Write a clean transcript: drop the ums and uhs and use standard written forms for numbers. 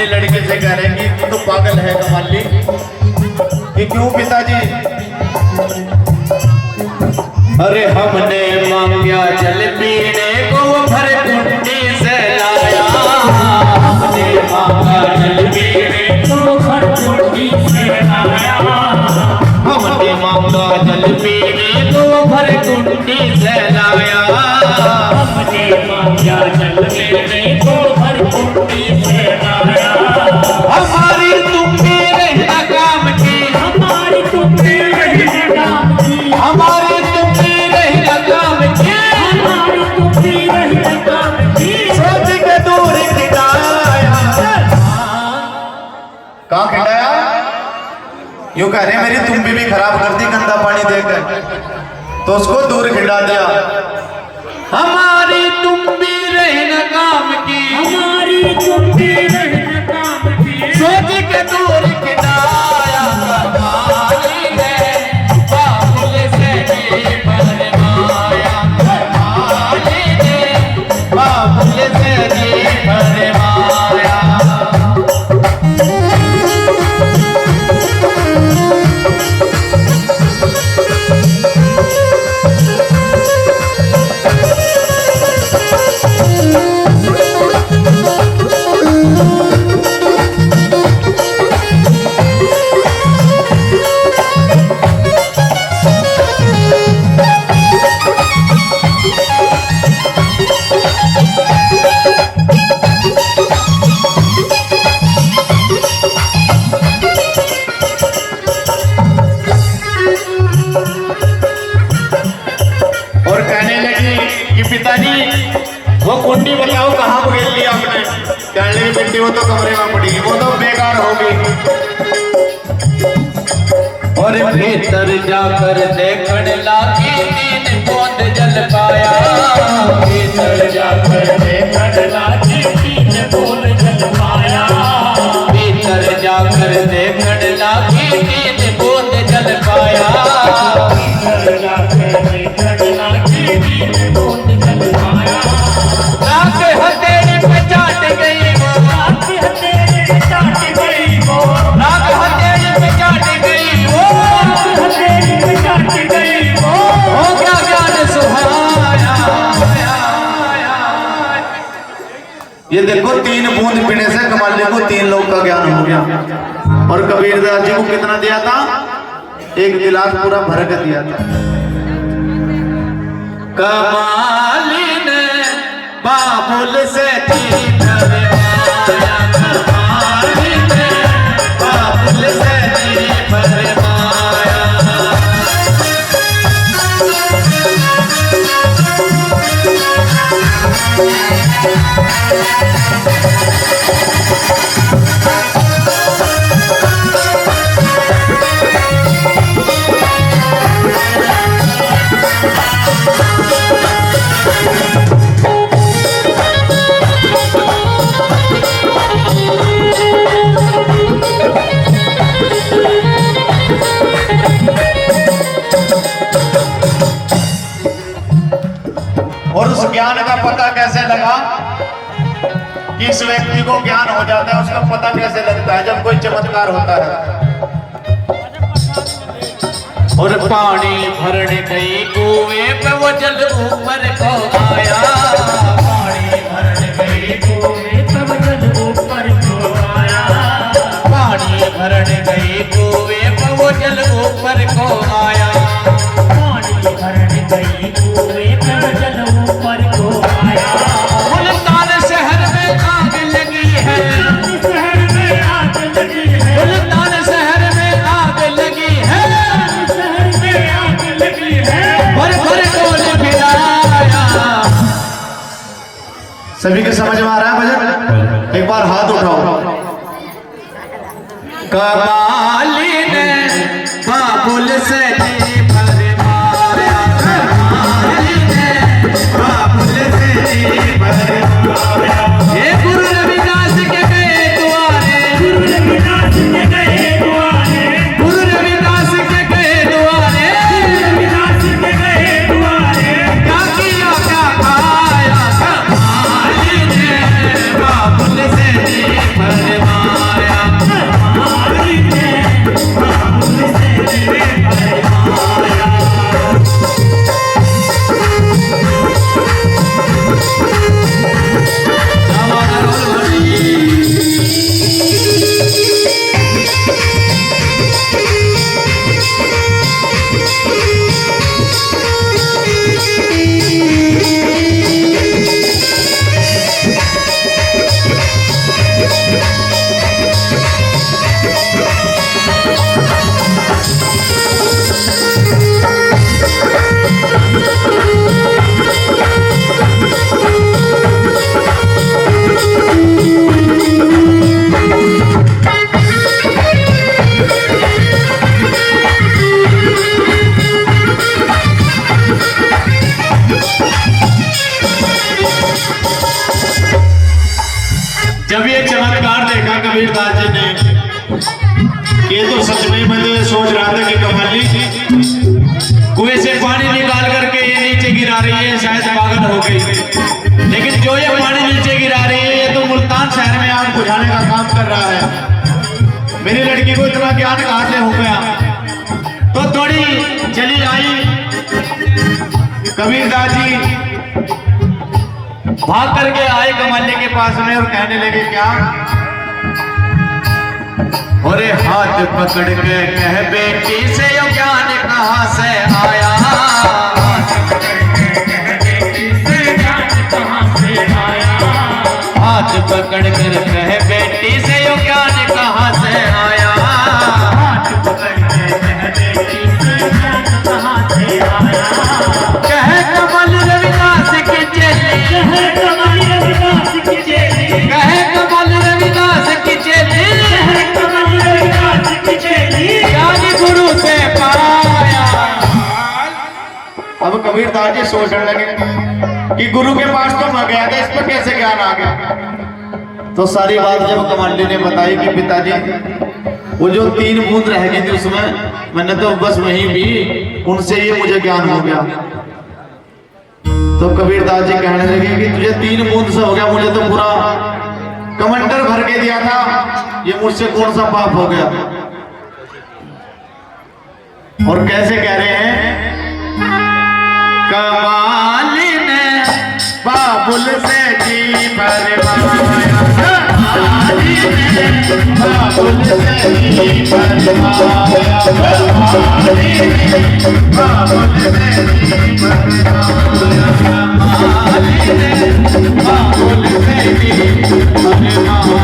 अपनी लड़की से कह रहे हैं कि तू पागल है कमाली। कि क्यों पिताजी? अरे हमने मांगा जल पीने को भर कुंडी से लाया। हमने मांगा जल पीने को भर कुंडी से लाया। हमने मांगा जल पीने को भर कुंडी से लाया। हमने मांगा जल पीने को भर कुंडी से लाया। हमारी तुम भी रहना काम की। हमारी तुम भी रहना काम की। हमारी तुम भी रहना काम की। हमारी तुम भी रहना काम की। सोच के दूर खिलाया। कहाँ खिलाया? यूं कह रहे मेरी तुम भी खराब कर दी गंदा पानी देकर, तो उसको दूर खिला दिया। हमारी तुम भी रहना काम की। हमारी तुम भी रहना काम की। सोच के दूर खिलाया। कमाली ने बाबुल से जी फरमाया। कमाली ने बाबुल से जी फरमाया। वो कुंडी बताओ कहाँ खेल लिया आपने? कहने की पिंडी वो तो कमरे में पड़ी, वो तो बेकार होगी। और भीतर जाकर देखने लागी तीन बूंद जल पाया। भीतर जाकर देखने लागी तीन बूंद जल पाया। भीतर जाकर देखने लागी तीन बूंद जल पाया। भीतर जाकर देखने लागी तीन बूंद जल पाया। नाक हथेली पे चाट गई वो। नाक हथेली पे चाट गई वो। नाक हथेली पे चाट गई वो। नाक हथेली पे चाट गई वो। हो गया ज्ञान सुहाया। ये देखो 3 बूंद पीने से कमाली को 3 लोग का ज्ञान हो गया। और कबीरदास जी को कितना दिया था? 1 गिलास पूरा भर के दिया था। कमाली ने बाबुल से जी फरमाया। कमाली ने बाबुल से जी फरमाया। और उस ज्ञान का पता कैसे लगा कि इस व्यक्ति को ज्ञान हो जाता है? उसका पता कैसे लगता है? जब कोई चमत्कार होता है। और पानी भरने गई कुएं पे वो जल ऊपर को आया। पानी भरने गई कुएं पे वो जल ऊपर को आया। पानी भरने गई कुएं पे वो जल ऊपर को आया। पानी भरने गई कुएं पे वो जल ऊपर को आया। मुल्तान शहर में आग लगी है। शहर में आग लगी है। मुल्तान शहर में आग लगी है। शहर में आग लगी है। भर भर डोल भिड़ाया। सभी के समझ में आ रहा है भजन? एक बार हाथ उठाओ। कमाली ने बाबुल से जी फरमाया। कमाली ने बाबुल से जी फरमाया। ये गुरु रविदास के गए दुआरे। गुरु रविदास के गए दुआरे। गुरु रविदास के गए दुआरे। गुरु रविदास के गए दुआरे। क्या किया क्या खाया? कमाली ने बाबुल से जी फरमाया। गई। लेकिन जो ये पानी नीचे गिरा रही है, ये तो मुल्तान शहर में आग बुझाने का काम कर रहा है। मेरी लड़की को इतना ज्ञान कहाँ से हो गया? तो थोड़ी चली आई, कबीरदास जी भाग करके आए कमाले के पास में और कहने लगे क्या? और हाथ पकड़ के कह बेटी से यो ज्ञान कहाँ से आया? हाथ पकड़ कर कह बेटी से यो ज्ञान कहाँ से आया? हाथ पकड़ के कह बेटी से ज्ञान कहाँ से आया? कह कमल रविदास की चेली, कह कमल रविदास की चेली, कह कमल रविदास की चेली, कह कमल रविदास की चेली, ज्ञान गुरु से पाया। अब कबीरदास जी सोचने लगे कि गुरु के पास तो मैं गया था, इस पर कैसे ज्ञान आ गया? तो सारी बात जब कमांडी ने बताई कि पिताजी वो जो 3 बूंद रह गई थी उसमें मैंने तो बस वहीं भी, उनसे ये मुझे ज्ञान हो गया। तो कबीरदास जी कहने लगे कि तुझे 3 बूंद से हो गया, मुझे तो पूरा कमंडर भर के दिया था, ये मुझसे कौन सा पाप हो गया? और कैसे कह रहे हैं? कमाली ने बाबुल से जी भरवाया, कमाली ने बाबुल से जी भरवाया, कमाली ने बाबुल से जी भरवाया, कमाली ने बाबुल से जी भरवाया।